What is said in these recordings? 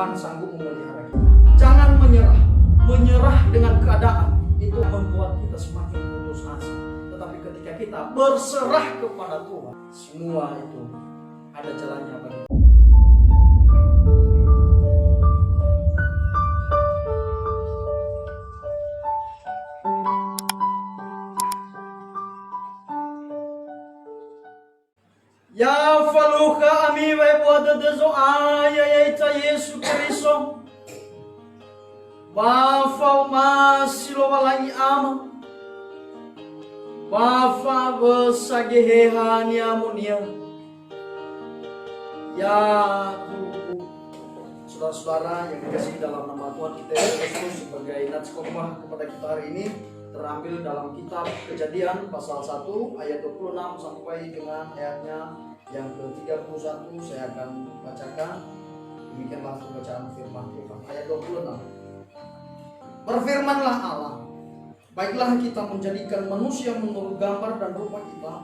Tuhan sanggup memelihara kita. Jangan menyerah. Menyerah dengan keadaan itu membuat kita semakin putus asa. Tetapi ketika kita berserah kepada Tuhan, semua itu ada jalannya bagi kita. Ya faluka ami wa buat dezo aya ita Yesu Kristo. Bafa masilo walangi ama. Bafa besagehehani amonia. Ya saudara-saudara yang dikasihi dalam nama Tuhan kita Yesus Kristus, sebagai nats khotbah kepada kita hari ini terambil dalam kitab Kejadian pasal 1 ayat 26 sampai dengan ayatnya yang ke-31. Saya akan bacakan. Demikianlah pembacaan firman Tuhan. Ayat 26. Berfirmanlah Allah, baiklah kita menjadikan manusia menurut gambar dan rupa kita,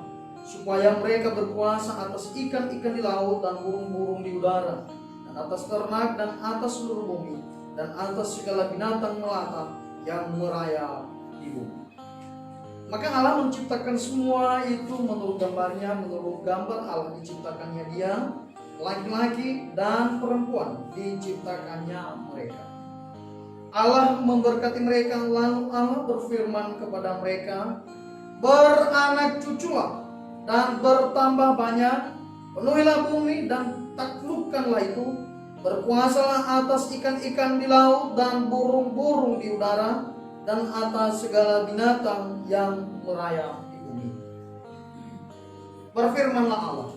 supaya mereka berkuasa atas ikan-ikan di laut dan burung-burung di udara, dan atas ternak dan atas seluruh bumi, dan atas segala binatang melata yang merayap di bumi. Maka Allah menciptakan semua itu menurut gambarnya, menurut gambar Allah diciptakannya dia, laki-laki dan perempuan diciptakannya mereka. Allah memberkati mereka, lalu Allah berfirman kepada mereka, beranak cuculah dan bertambah banyak, penuhilah bumi dan taklukkanlah itu, berkuasalah atas ikan-ikan di laut dan burung-burung di udara, dan atas segala binatang yang merayap di bumi. Berfirmanlah Allah,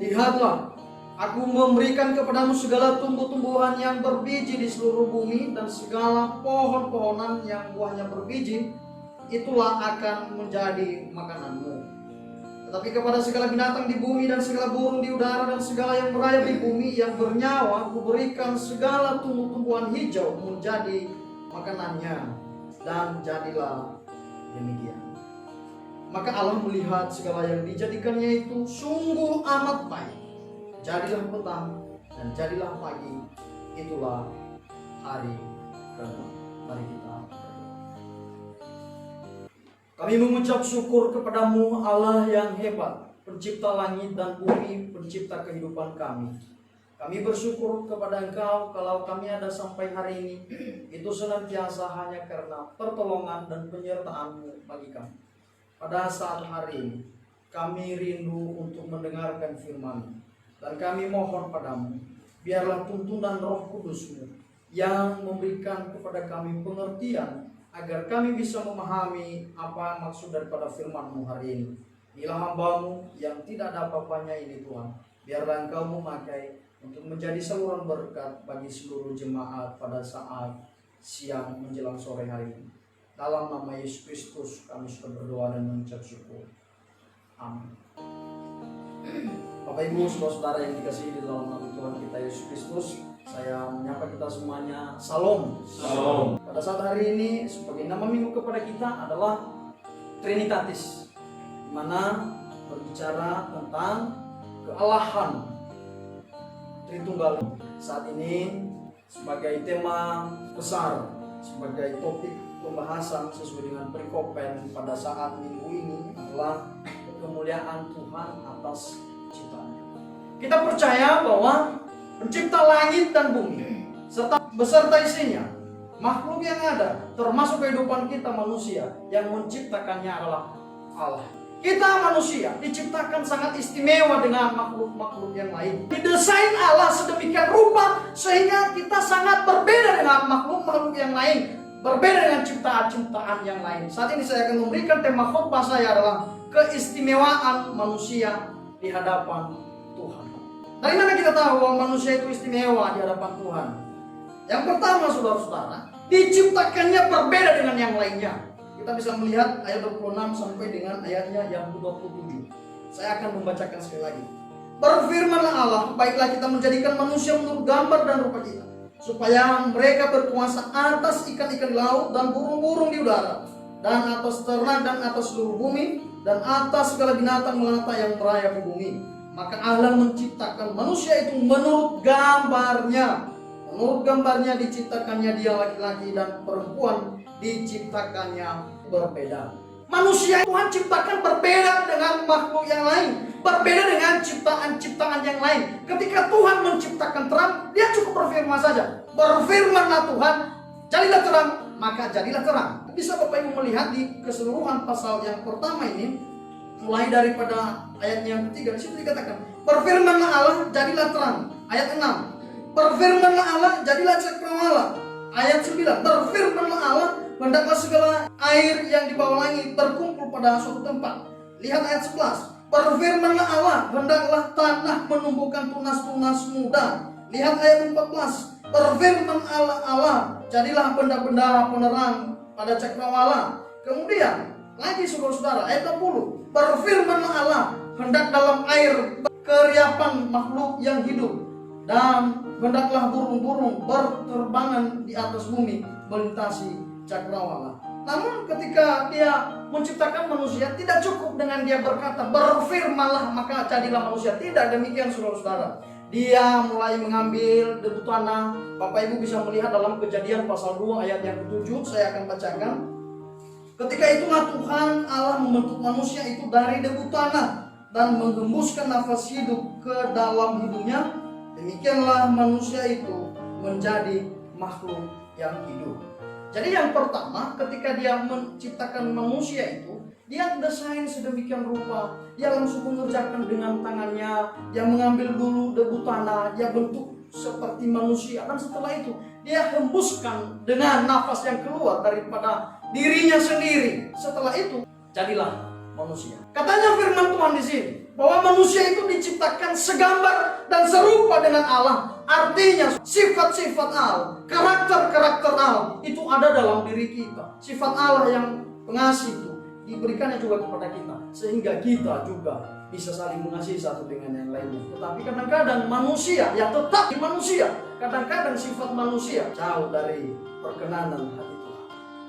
lihatlah, aku memberikan kepadamu segala tumbuh-tumbuhan yang berbiji di seluruh bumi, dan segala pohon-pohonan yang buahnya berbiji, itulah akan menjadi makananmu. Tetapi kepada segala binatang di bumi dan segala burung di udara dan segala yang merayap di bumi yang bernyawa, aku berikan segala tumbuh-tumbuhan hijau menjadi makanannya. Dan jadilah demikian. Maka Allah melihat segala yang dijadikannya itu sungguh amat baik. Jadilah petang dan jadilah pagi. Itulah hari ke-6. Mari kita berdoa. Kami mengucap syukur kepadamu Allah yang hebat, pencipta langit dan bumi, pencipta kehidupan kami. Kami bersyukur kepada Engkau kalau kami ada sampai hari ini, itu senantiasa hanya karena pertolongan dan penyertaan-Mu bagi kami. Pada saat hari ini, kami rindu untuk mendengarkan firman-Mu, dan kami mohon padamu, biarlah tuntunan Roh Kudus-Mu yang memberikan kepada kami pengertian, agar kami bisa memahami apa maksud daripada firman-Mu hari ini. Inilah hamba-Mu yang tidak ada apa-apanya ini Tuhan, biarlah Engkau memakai untuk menjadi saluran berkat bagi seluruh jemaat pada saat siang menjelang sore hari ini. Dalam nama Yesus Kristus kami sudah berdoa dan mengucap syukur. Amin. Bapak Ibu saudara-saudara yang dikasihi di dalam nama Tuhan kita Yesus Kristus, saya menyapa kita semuanya Salam. Salam. Pada saat hari ini sebagai nama minggu kepada kita adalah Trinitatis, di mana berbicara tentang kealahan Tritunggal. Saat ini sebagai tema besar, sebagai topik pembahasan sesuai dengan perikopen pada saat minggu ini adalah kemuliaan Tuhan atas ciptaannya. Kita percaya bahwa pencipta langit dan bumi serta beserta isinya, makhluk yang ada, termasuk kehidupan kita manusia, yang menciptakannya adalah Allah. Kita manusia diciptakan sangat istimewa dengan makhluk-makhluk yang lain. Didesain Allah sedemikian rupa sehingga kita sangat berbeda dengan makhluk-makhluk yang lain, berbeda dengan ciptaan-ciptaan yang lain. Saat ini saya akan memberikan tema khotbah saya adalah keistimewaan manusia di hadapan Tuhan. Dari mana kita tahu bahwa manusia itu istimewa di hadapan Tuhan? Yang pertama saudara-saudara, diciptakannya berbeda dengan yang lainnya. Kita bisa melihat ayat 26 sampai dengan ayatnya yang ke-27. Saya akan membacakan sekali lagi. Berfirmanlah Allah, baiklah kita menjadikan manusia menurut gambar dan rupa kita, supaya mereka berkuasa atas ikan-ikan di laut dan burung-burung di udara, dan atas ternak dan atas seluruh bumi, dan atas segala binatang melata yang merayap di bumi. Maka Allah menciptakan manusia itu menurut gambarnya. Menurut gambarnya diciptakannya dia laki-laki dan perempuan diciptakannya berbeda. Manusia Tuhan ciptakan berbeda dengan makhluk yang lain, berbeda dengan ciptaan-ciptaan yang lain. Ketika Tuhan menciptakan terang, dia cukup berfirman saja. Berfirmanlah Tuhan, jadilah terang, maka jadilah terang. Bisa Bapak Ibu melihat di keseluruhan pasal yang pertama ini, mulai daripada ayat yang ketiga, di situ dikatakan, berfirmanlah Allah, jadilah terang. Ayat 6, berfirmanlah Allah, jadilah cakrawala. Ayat 9, berfirmanlah Allah, hendaklah segala air yang di bawah langit berkumpul pada suatu tempat. Lihat ayat 11, berfirmanlah Allah, hendaklah tanah menumbuhkan tunas-tunas muda. Lihat ayat 14, berfirman Allah, jadilah benda-benda penerang pada cakrawala. Kemudian lagi saudara-saudara, ayat 20, berfirmanlah Allah, hendak dalam air keriapan makhluk yang hidup, dan hendaklah burung-burung berterbangan di atas bumi melintasi cakrawala. Namun ketika dia menciptakan manusia, tidak cukup dengan dia berkata berfirmanlah maka jadilah manusia. Tidak demikian saudara-saudara. Dia mulai mengambil debu tanah. Bapak Ibu bisa melihat dalam Kejadian pasal 2 ayat yang ke-7. Saya akan bacakan. Ketika itulah Tuhan Allah membentuk manusia itu dari debu tanah dan menghembuskan nafas hidup ke dalam hidungnya. Demikianlah manusia itu menjadi makhluk yang hidup. Jadi yang pertama, ketika dia menciptakan manusia itu, dia desain sedemikian rupa. Dia langsung mengerjakan dengan tangannya. Dia mengambil dulu debu tanah, dia bentuk seperti manusia. Dan setelah itu, dia hembuskan dengan nafas yang keluar daripada dirinya sendiri. Setelah itu, jadilah manusia. Katanya firman Tuhan di sini, bahwa manusia itu diciptakan segambar dan serupa dengan Allah. Artinya sifat-sifat Allah, karakter-karakter Allah itu ada dalam diri kita. Sifat Allah yang pengasih itu diberikannya juga kepada kita, sehingga kita juga bisa saling mengasihi satu dengan yang lainnya. Tetapi kadang-kadang manusia, ya tetap di manusia, kadang-kadang sifat manusia jauh dari perkenanan hati Tuhan.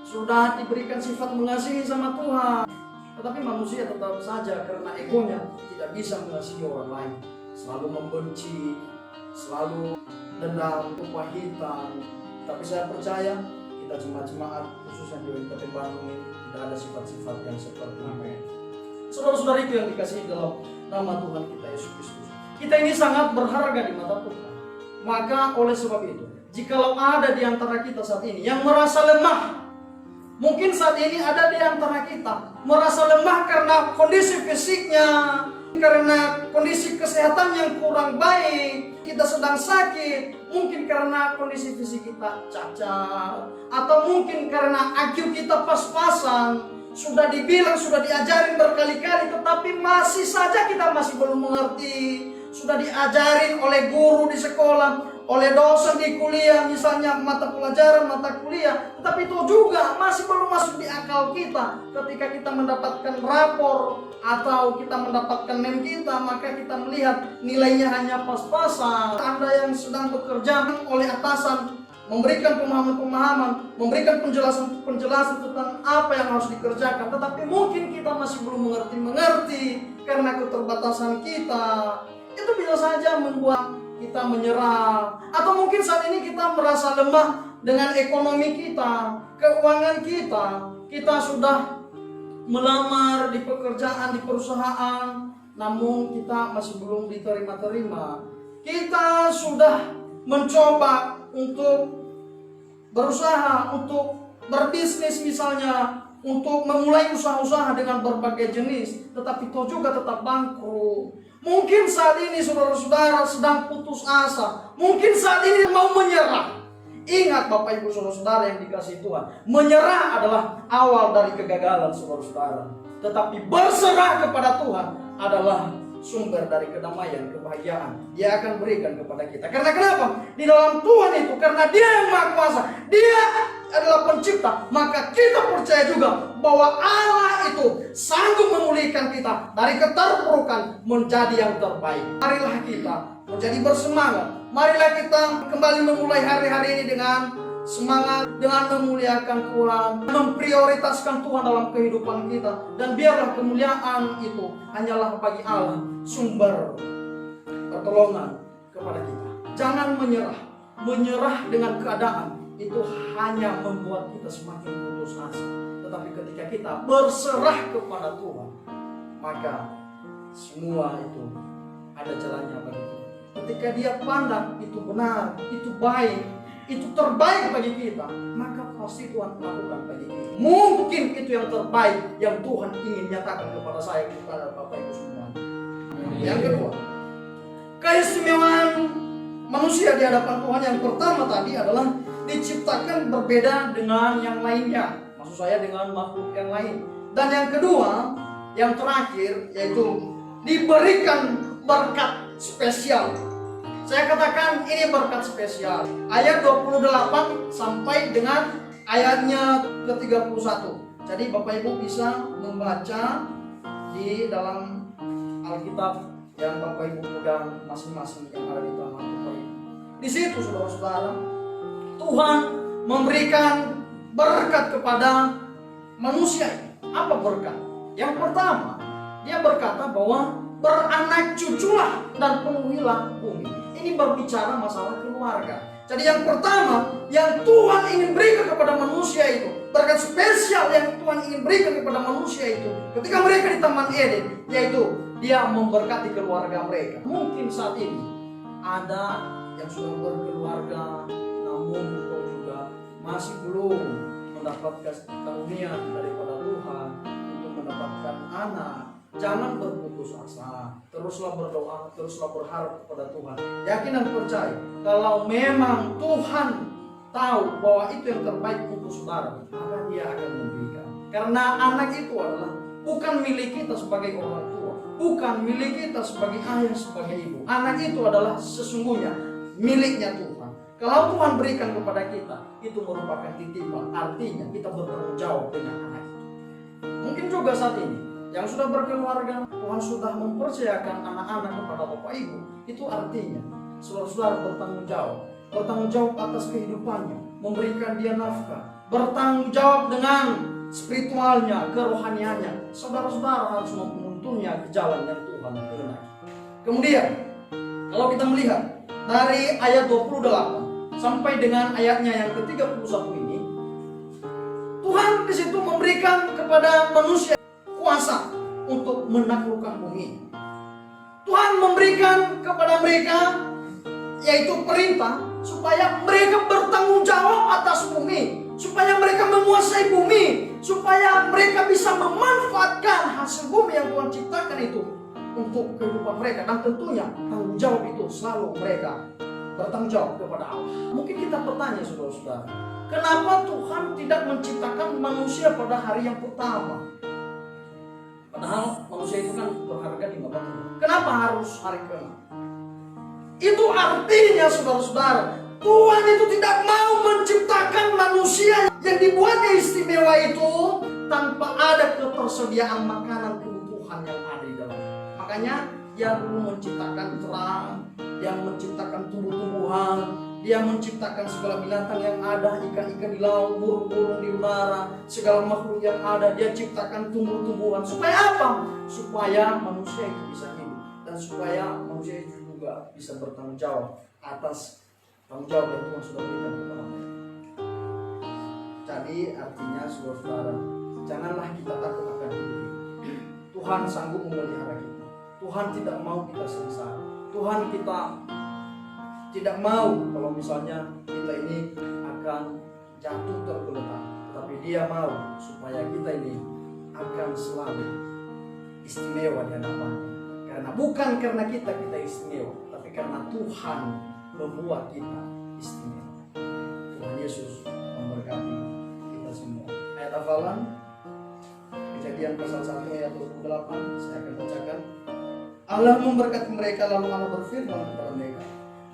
Sudah diberikan sifat mengasihi sama Tuhan, tetapi manusia tetap saja karena egonya tidak bisa mengasihi orang lain. Selalu membenci, selalu dendam, kepahitan. Tapi saya percaya kita jemaat-jemaat khususnya di Kabupaten Bandung ini tidak ada sifat-sifat yang seperti ini. Saudara-saudara itu yang dikasihi dalam nama Tuhan kita Yesus Kristus. Kita ini sangat berharga di mata Tuhan. Maka oleh sebab itu, jikalau ada di antara kita saat ini yang merasa lemah, mungkin saat ini ada di antara kita merasa lemah karena kondisi fisiknya, karena kondisi kesehatan yang kurang baik, kita sedang sakit, mungkin karena kondisi fisik kita cacat, atau mungkin karena IQ kita pas-pasan. Sudah dibilang, sudah diajarin berkali-kali, tetapi masih saja kita masih belum mengerti. Sudah diajarin oleh guru di sekolah, oleh dosen di kuliah, misalnya mata pelajaran, mata kuliah, tetapi itu juga masih belum masuk di akal kita. Ketika kita mendapatkan rapor atau kita mendapatkan NEM kita, maka kita melihat nilainya hanya pas-pasan. Anda yang sedang bekerja oleh atasan, memberikan pemahaman-pemahaman, memberikan penjelasan tentang apa yang harus dikerjakan, tetapi mungkin kita masih belum mengerti karena keterbatasan kita. Itu bisa saja membuat kita menyerah, atau mungkin saat ini kita merasa lemah dengan ekonomi kita, keuangan kita. Kita sudah melamar di pekerjaan, di perusahaan, namun kita masih belum diterima-terima. Kita sudah mencoba untuk berusaha, untuk berbisnis misalnya, untuk memulai usaha-usaha dengan berbagai jenis, tetapi itu juga tetap bangkrut. Mungkin saat ini saudara-saudara sedang putus asa, mungkin saat ini mau menyerah. Ingat Bapak Ibu saudara-saudara yang dikasihi Tuhan, menyerah adalah awal dari kegagalan saudara-saudara. Tetapi berserah kepada Tuhan adalah sumber dari kedamaian, kebahagiaan. Dia akan berikan kepada kita. Karena kenapa? Di dalam Tuhan itu, karena Dia yang Maha Kuasa, Dia adalah pencipta, maka kita percaya juga bahwa Allah itu sanggup memulihkan kita dari keterpurukan menjadi yang terbaik. Marilah kita menjadi bersemangat. Marilah kita kembali memulai hari-hari ini dengan semangat, dengan memuliakan Tuhan, memprioritaskan Tuhan dalam kehidupan kita, dan biarlah kemuliaan itu hanyalah bagi Allah, sumber pertolongan kepada kita. Jangan menyerah, menyerah dengan keadaan itu hanya membuat kita semakin putus asa. Tetapi ketika kita berserah kepada Tuhan, maka semua itu ada jalannya bagi kita. Ketika dia pandang itu benar, itu baik, itu terbaik bagi kita, maka pasti Tuhan lakukan bagi kita. Mungkin itu yang terbaik yang Tuhan ingin nyatakan kepada saya, kepada Bapak Ibu semua. Yang kedua, keistimewaan manusia di hadapan Tuhan yang pertama tadi adalah diciptakan berbeda dengan yang lainnya. Maksud saya dengan makhluk yang lain. Dan yang kedua, yang terakhir, yaitu diberikan berkat spesial. Saya katakan ini berkat spesial. Ayat 28 sampai dengan ayatnya ke-31. Jadi Bapak Ibu bisa membaca di dalam Alkitab yang Bapak Ibu pegang masing-masing yang ada di taman Bapak Ibu. Di situ saudara-saudara, Tuhan memberikan berkat kepada manusia. Apa berkat? Yang pertama, dia berkata bahwa beranak cuculah dan penuhilah bumi. Ini berbicara masalah keluarga. Jadi yang pertama yang Tuhan ingin berikan kepada manusia itu, berkat spesial yang Tuhan ingin berikan kepada manusia itu, ketika mereka di Taman Eden, yaitu dia memberkati keluarga mereka. Mungkin saat ini ada yang sudah berkeluarga, namun kau juga masih belum mendapatkan karunia daripada Tuhan untuk mendapatkan anak. Jangan berputus asa, teruslah berdoa, teruslah berharap kepada Tuhan. Yakin dan percaya, kalau memang Tuhan tahu bahwa itu yang terbaik untuk saudara, maka dia akan memberikan. Karena anak itu adalah bukan milik kita sebagai orang tua, bukan milik kita sebagai ayah, sebagai ibu. Anak itu adalah sesungguhnya miliknya Tuhan. Kalau Tuhan berikan kepada kita, itu merupakan titipan, artinya kita bertanggung jawab dengan anak itu. Mungkin juga saat ini yang sudah berkeluarga, Tuhan sudah mempercayakan anak-anak kepada Bapak Ibu. Itu artinya saudara-saudara bertanggung jawab atas kehidupannya, memberikan dia nafkah, bertanggung jawab dengan spiritualnya, kerohaniannya. Saudara-saudara harus menuntunnya ke jalan yang Tuhan kehendaki. Kemudian kalau kita melihat dari ayat 28 sampai dengan ayatnya yang ke-31 ini, Tuhan di situ memberikan kepada manusia kuasa untuk menaklukkan bumi. Tuhan memberikan kepada mereka yaitu perintah supaya mereka bertanggung jawab atas bumi, supaya mereka menguasai bumi, supaya mereka bisa memanfaatkan hasil bumi yang Tuhan ciptakan itu untuk kehidupan mereka. Dan tentunya tanggung jawab itu selalu mereka bertanggung jawab kepada Allah. Mungkin kita bertanya saudara-saudara, kenapa Tuhan tidak menciptakan manusia pada hari yang pertama? Padahal manusia itu kan berharga di mata Tuhan. Kenapa harus hari ke-6? Itu artinya saudara-saudara, Tuhan itu tidak mau menciptakan manusia yang dibuatnya istimewa itu tanpa ada ketersediaan makanan kebutuhan yang ada di dalam. Makanya dia dulu menciptakan terang, dia menciptakan tumbuh-tumbuhan, dia menciptakan segala binatang yang ada, ikan-ikan di laut, burung-burung di udara, segala makhluk yang ada. Dia ciptakan tumbuh-tumbuhan. Supaya apa? Supaya manusia itu bisa hidup. Dan supaya manusia itu juga bisa bertanggung jawab atas tanggung jawab yang Tuhan sudah berikan kepada mereka. Jadi artinya saudara-saudara, janganlah kita takut akan hidup ini. Tuhan sanggup memelihara kita. Tuhan tidak mau kita sengsara. Tuhan kita tidak mau kalau misalnya kita ini akan jatuh tergeletak, tapi dia mau supaya kita ini akan selalu istimewa di hadapannya. Karena bukan karena kita istimewa, tapi karena Tuhan membuat kita istimewa. Tuhan Yesus memberkati kita semua. Ayat hafalan Kejadian pasal 1 ayat 28 saya akan bacakan. Allah memberkati mereka, lalu Allah berfirman kepada mereka,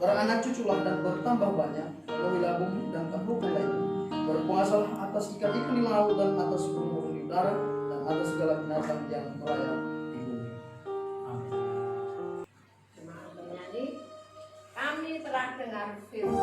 beranak cuculah dan bertambah banyak, penuhilah bumi dan taklukkanlah itu. Berkuasalah atas ikan-ikan di laut dan atas burung-burung di udara dan atas segala binatang yang merayap di bumi. Amin. Kami telah dengar firman